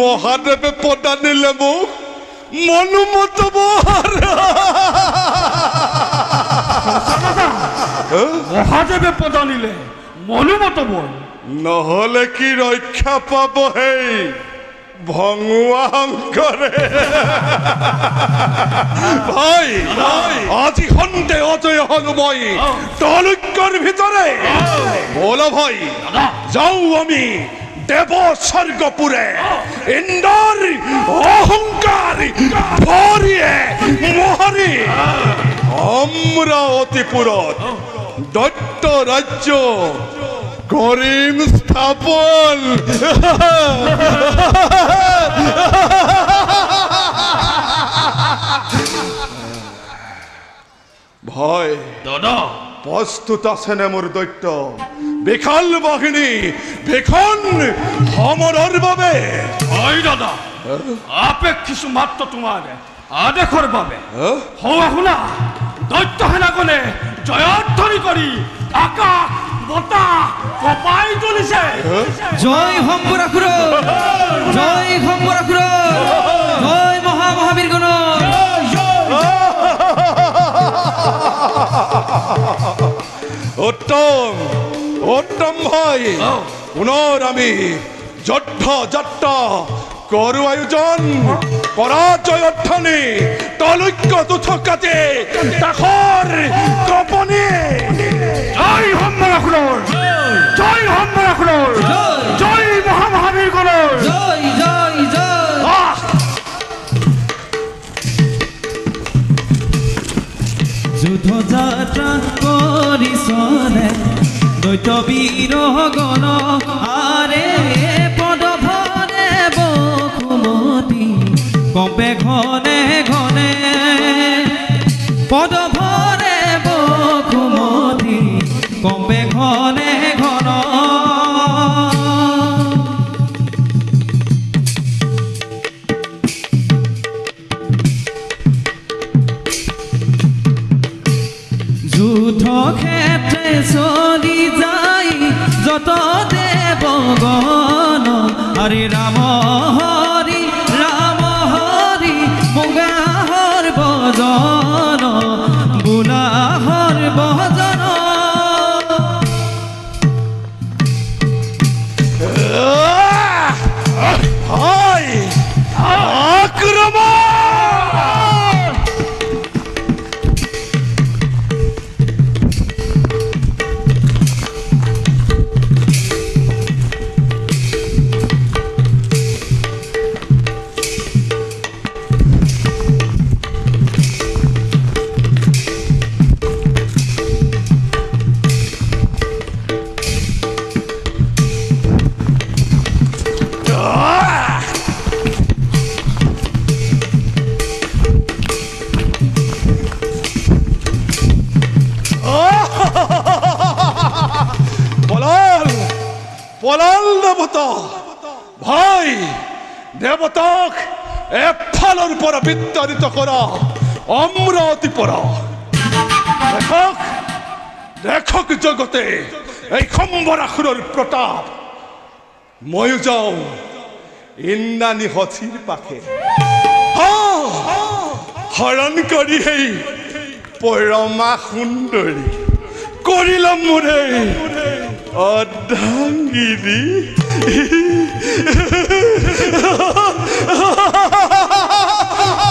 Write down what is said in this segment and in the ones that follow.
মহাদেৱে প্ৰদান দিলে মোক মনোমত বৰ মহাদেৱে প্ৰদান দিলে মনোমত বৰ নহলে কি ৰক্ষা পাব হেই ভঙুৱা শংকৰে ভাই আজি সন্দেহ অজয় হলো মই তলুক্যৰ ভিতৰে বল ভাই যাও আমি দেৱ স্বৰ্গপুৰে ইন্দ্ৰৰ অহংকাৰ ভৰিয়ে মহাৰি অমৰাৱতীপুৰত দৈত্য ৰাজ্য কৰিম স্থাপন ভয় দাদা প্ৰস্তুত আছেনে মোৰ দৈত্য বিশাল বাহিনী ভীষণ সমৰৰ বাবে হয় দাদা আপেক্ষিছো মাত্ৰ তোমাৰ আদেশৰ বাবে হওয়া শুনা দৈত্য সেনাগণে জয়ধ্বনি কৰি আকাশ বতাহ কপাই তুলিছে জয় শম্ভুৰাসুৰ জয় শম্ভুৰাসুৰ জয় মহামহাবীৰ গণ উত্তম উত্তম ভাই পুনৰ আমি যুদ্ধ যাত্ৰা কৰো আয়োজন পৰাজয় অৰ্থনী তলুক্য তুঠকাতে তাখৰ কপনি জয় শম্ভুৰাসুৰ জয় শম্ভুৰাসুৰ জয় মহামহাবীৰ গণ জয় জয় জয় যুদ্ধ যাত্ৰা কৰিছনে দৈত্য বীৰ গণ আৰে পদভৰে বসুমতী কম্পে ঘনে ঘনে পদভৰে বসুমতী কম্পে ঘনে ঘন যুদ্ধ ক্ষেত্ৰে চলি যায় যত দেৱগণ হৰি ৰাম হৰি বুগাহৰ বজন বুলাহৰ বজন হয় আক্ৰমণ পলাল দেৱতা ভাই দেৱতাক এফালৰ পৰা বিতাড়িত কৰা অমৰাৱতী পৰা দেখক জগতে এই শম্ভুৰাসুৰৰ প্ৰতাপ ময়ো যাওঁ ইন্দ্ৰাণী সতীৰ পাখে হৰণ কৰি সেই পৰমা সুন্দৰী কৰিলাম মোৰে অৰ্ধাংগিনী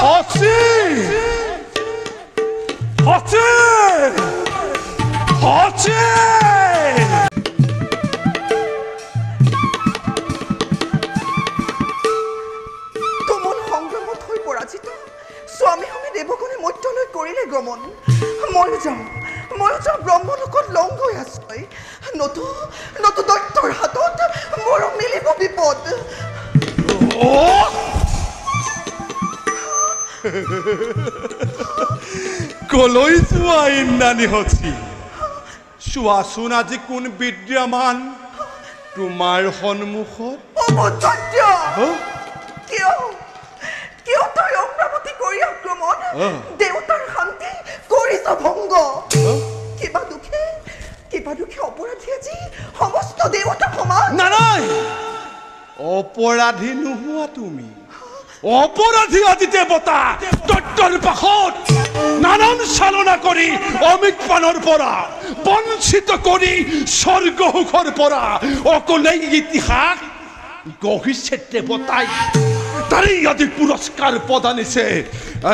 হচি হচি হচি তুমুল সংগ্ৰামত হৈ পৰাজিত স্বামী সঙ্গে দেৱগণে মধ্যলৈ কৰিলে গমন ময়ো যাওঁ ব্ৰহ্মলোকত লংগ হৈ আশ্ৰয় নতু দৈত্যৰ হাতত মোৰ মিলিব বিপদ কলৈ যোৱা ইন্দ্ৰাণী সতী চোৱাচোন আজি কোন বিদ্যমান তোমাৰ সন্মুখত কিয় তই অমৰাৱতী কৰি আক্ৰমণ দেউতাৰ শান্তি কৰিছ ভংগ কিবা দুখে অপৰাধী আজি সমস্ত দেৱতা সমান নাই অপৰাধী নোহোৱা তুমি অপৰাধী আদি দেৱতা দৈত্যৰ পাশত নানান চালনা কৰি অমিত পানৰ পৰা বঞ্চিত কৰি স্বৰ্গ সুখৰ পৰা অকলেই ইতিহাস গঢ়িছে দেৱতাই তাৰে আদি পুৰস্কাৰ প্ৰদানিছে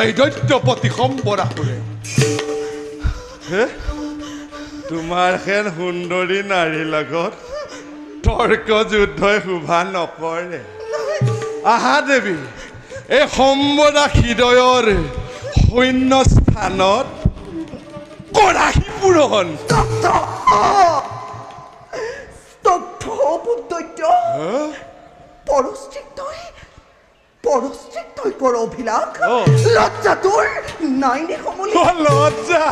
এই দৈত্যপতি সম্বৰাসুৰে তোমাৰ হেন সুন্দৰী নাৰীৰ লগত তৰ্ক যুদ্ধই শোভা নকৰে আহা দেৱী এই সম্বৰা হৃদয়ৰ শূন্য স্থানত কৰাহী পূৰণ পৰস্ত্ৰিক্তই কৰ অভিলাষ লজ্জা তোৰ নাই নে সমলি লজ্জা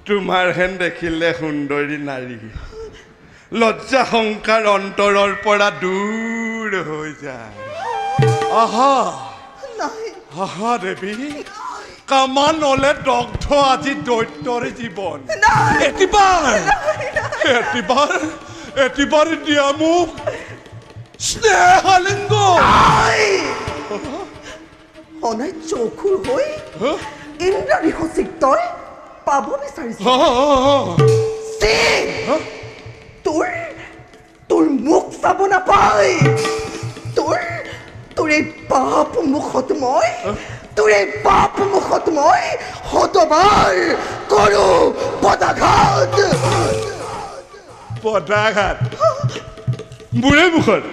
তোমাৰ হেন দেখিলে সুন্দৰী নাৰী লজ্জা শংকাৰ অন্তৰৰ পৰা দূৰ হৈ যায় আহা আহা দেৱী কামানলে দগ্ধ আজি দৈত্যৰ জীৱন এটিবাৰ দিয়া মোক স্নেহালিংগ অনাই চকুৰ হৈ ইন্দ্ৰবিহসিক তই পাব বিচাৰিছ তোৰ মুখ চাব নাপায় তোৰ এই পাপ মুখত মই শতবাৰ কৰো পদাঘাত বুঢ়ে মুখত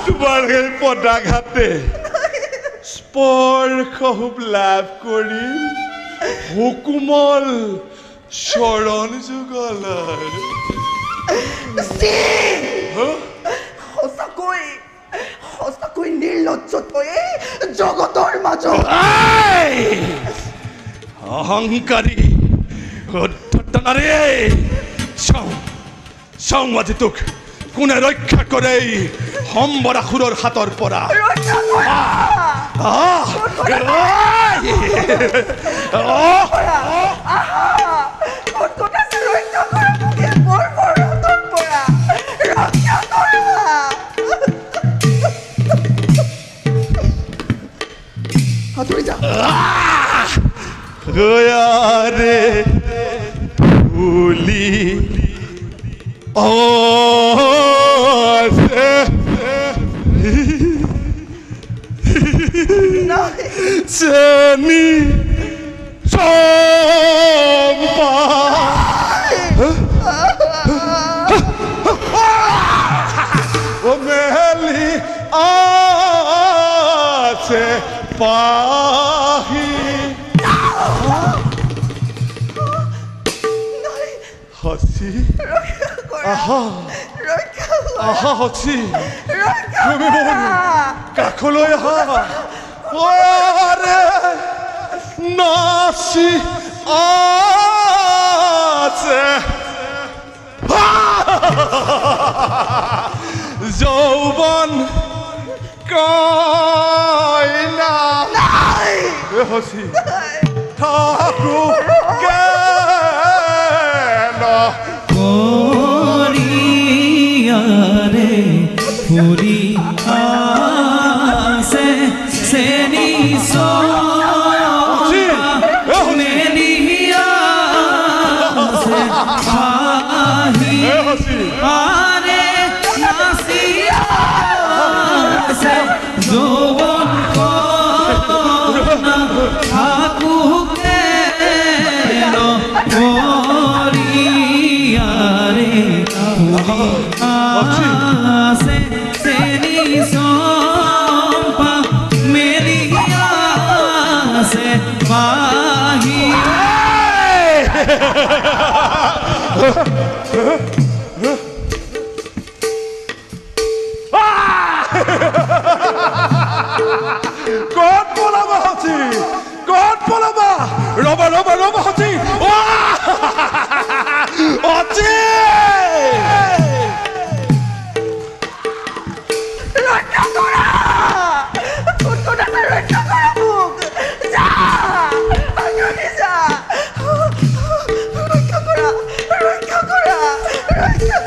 তোমাৰ সেই পদাঘাতে স্পৰ্শ লাভ কৰি হুকুমল চৰণ যুগলৰ সঁচাকৈ নিৰ্লজ্জ তই জগতৰ মাজত অহংকাৰী চাওঁ আজি তোক কোনে ৰক্ষা কৰে সম্বৰাসুৰৰ হাতৰ পৰা ভুলি চেনি চম্পা মেলি আছে পাহি হসি আহা হসি তুমি মোৰ কাষলৈ আহা নাচি আছে যৌবন কইনা হসি থাকো করিয়ারে ফুরি আসে সেনি আরে নাসিয়া যৌবন ক'ত পলাবা হচি ক'ত পলাবা ৰবা ৰবা ৰবা হচি হচি ৰক্ষা কৰা কোন আছে ৰক্ষা কৰা মোক যা আগুৰি যা ৰক্ষা কৰা ৰক্ষা কৰা ৰক্ষা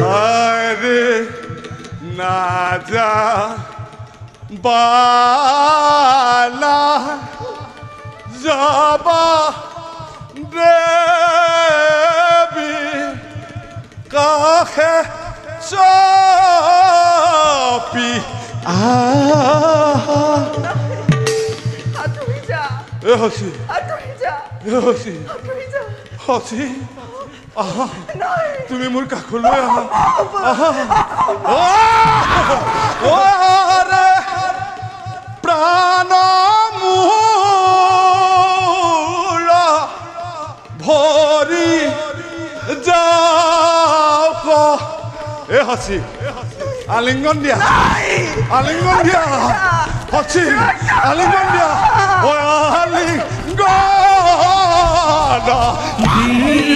আৰে না যা বালা যাবা দেবী কাহে চাপি আগুৰি যা এ হসি আগুৰি যা এ হসি আগুৰি যা হসি আহা নাই তুমি মোৰ কাষলৈ আহা ওরে প্রাণ মূল ভরি যাও এ হাসি আলিঙ্গন দিয়া আলিঙ্গন দিয়া হাসি আলিঙ্গন দিয়া ও আলিঙ্গন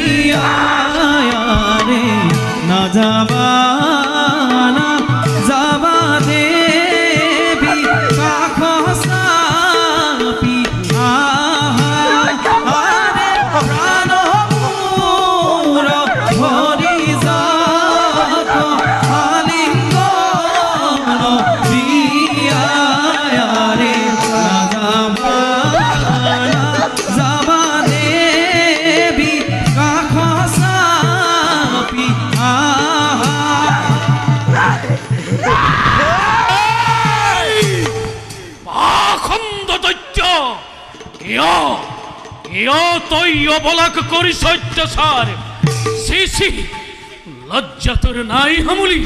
দিয়া রে না যাবা না যাবা দেবী কাখ সাপি আরে প্রাণ মূর ভরি যাক আলিঙ্গন দিয়া রে না যাবা না যাবা দেবী কাখ সাপি পাখণ্ড দৈত্য কিয় তই অবলাক করিস অত্যাচার সি লজ্জা তোর নাই হামুলি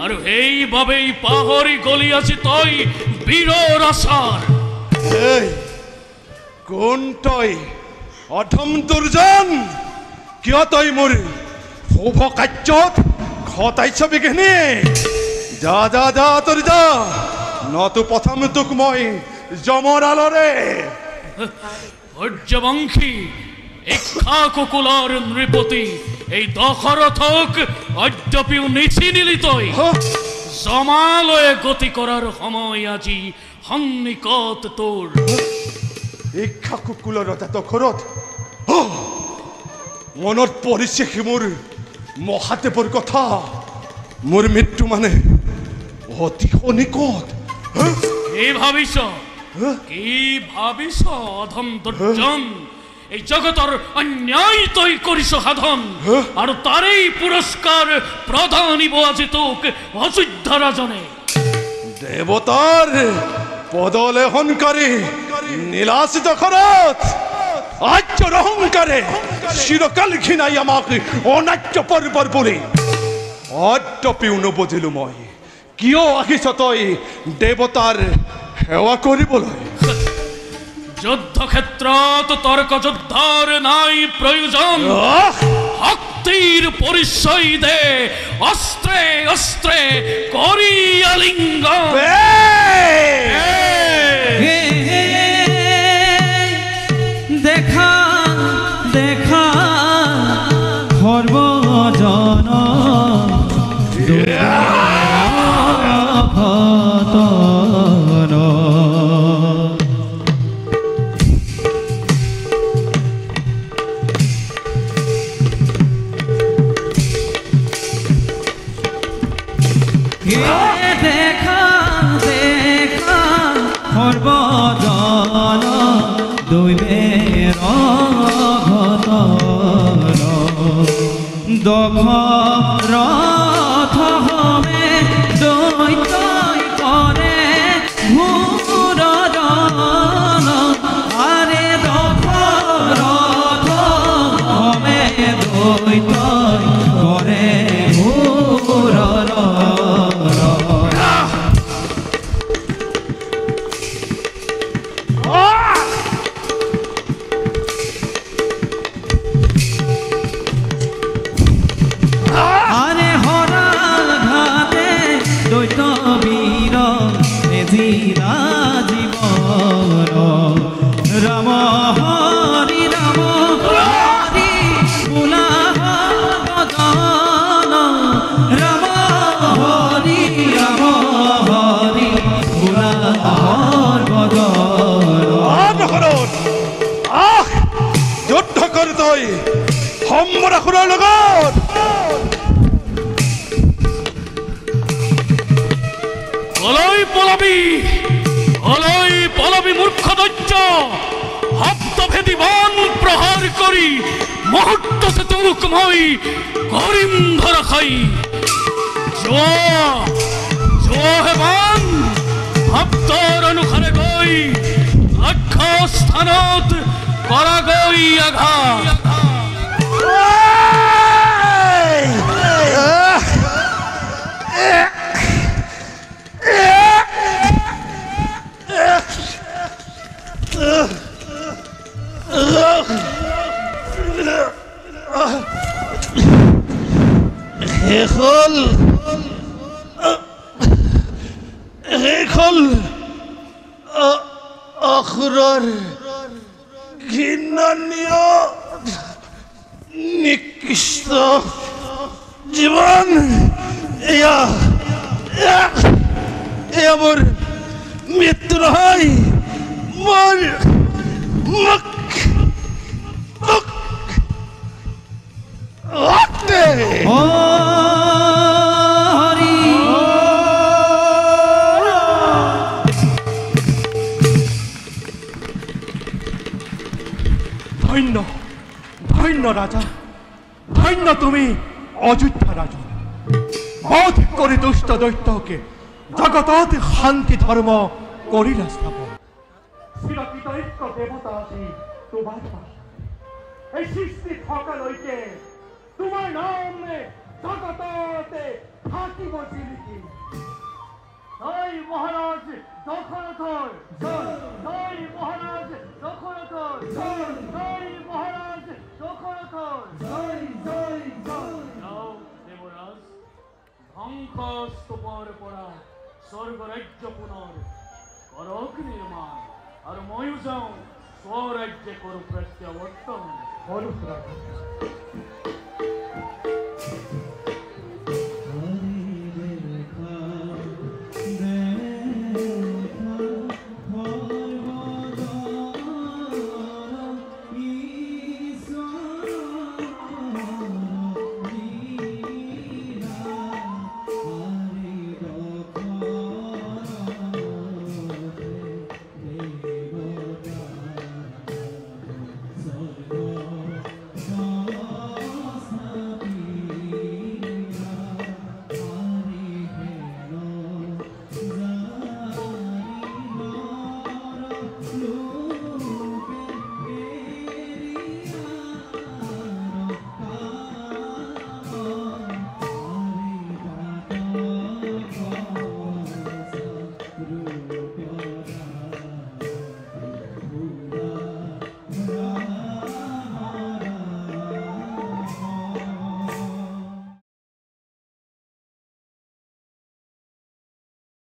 আর এইভাবেই পাহরি গলিয়াছি তই বীরর আসার এই কোন তই অধম দুৰ্জন কিয় তই মোৰ শুভ কাৰ্যত ঘটাইছ বিঘিনি যা যা যা তোৰ যা নতু প্ৰথম তোক মই যমৰালৰে ভৈৰ্যবংশী ইক্ষাকুকুলৰ নৃপতি এই দশৰথক অদ্যপিও নিচিনিলি তই জমালয়ে গতি কৰাৰ সময় আজি সন্নিকট তোৰ ইক্ষাকুকুলৰ ৰজাত ঘৰত মনত পৰিছে সি মোৰ মহাদেৱৰ কথা মোৰ মৃত্যু মানে অতি সন্নিকট কি ভাবিছ অধম দুৰ্জন এই জগতৰ অন্যায় তই কৰিছ সাধন আৰু তাৰেই পুৰস্কাৰ প্ৰদানিব আজি তোক অযোধ্যা ৰাজনে দেৱতাৰ পদলেহনকাৰী নীলাচিত ঘৰত আৰ্যৰ অহংকাৰে চিৰকাল ঘিনাই আমাক অনাৰ্য পৰ্বৰ বুলি অদ্যপিও নবুজিলো মই কিয় আহিছ তই দেৱতাৰ সেৱা কৰিবলৈ যুদ্ধক্ষেত্ৰত তৰ্ক যুদ্ধৰ নাই প্ৰয়োজন শক্তিৰ পৰিচয় দে অস্ত্ৰে অস্ত্ৰে কৰি আলিঙ্গন দেখা দেখা সর্বজন ভতন দেখা দেখা সর্বজন দৈবের ঘতন দশরথ হবে দৈত্যই করে ভূরজন আরে দশরথ হবে দৈত্যই করে ভূরজন লগত অলই পলাবি মূর্খ দৈত্য শব্দভেদী বন প্রহার করি মুহূর্ত সে তুকময় করিম ধরা খাই জোয়া হে বন শব্দৰ অনুসাৰে গৈ লক্ষ্য স্থানত কৰা গৈ আঘাত শেষল অসুৰৰ ঘৃণনীয় নিকৃষ্ট জীৱন এয়া মোৰ মৃত্যু নহয় মোৰ মোক হরি ধন্য ধন্য রাজা ধন্য তুমি অযোধ্যা রাজা বধ করে দুষ্ট দৈত্যকে জগতত শান্তি ধর্ম করিলা স্থাপন চিরকিত ঐক্য দেবতা আছি তোমার পাশে এই সৃষ্টি থকালৈকে তোমাৰ নামে জগততে থাকিব জিলিকি জয় মহাৰাজ দখলধৰ জয় মহাৰাজ দখলধৰ জয় মহাৰাজ দখলধৰ যাও দেবৰাজ ধ্বংস স্তূপৰ পৰা স্বৰ্গ ৰাজ্য পুনৰ কৰক নিৰ্মাণ আৰু ময়ো যাওঁ স্বৰাজ্য কৰো প্ৰত্যাৱৰ্তন অনুপ্ৰাণ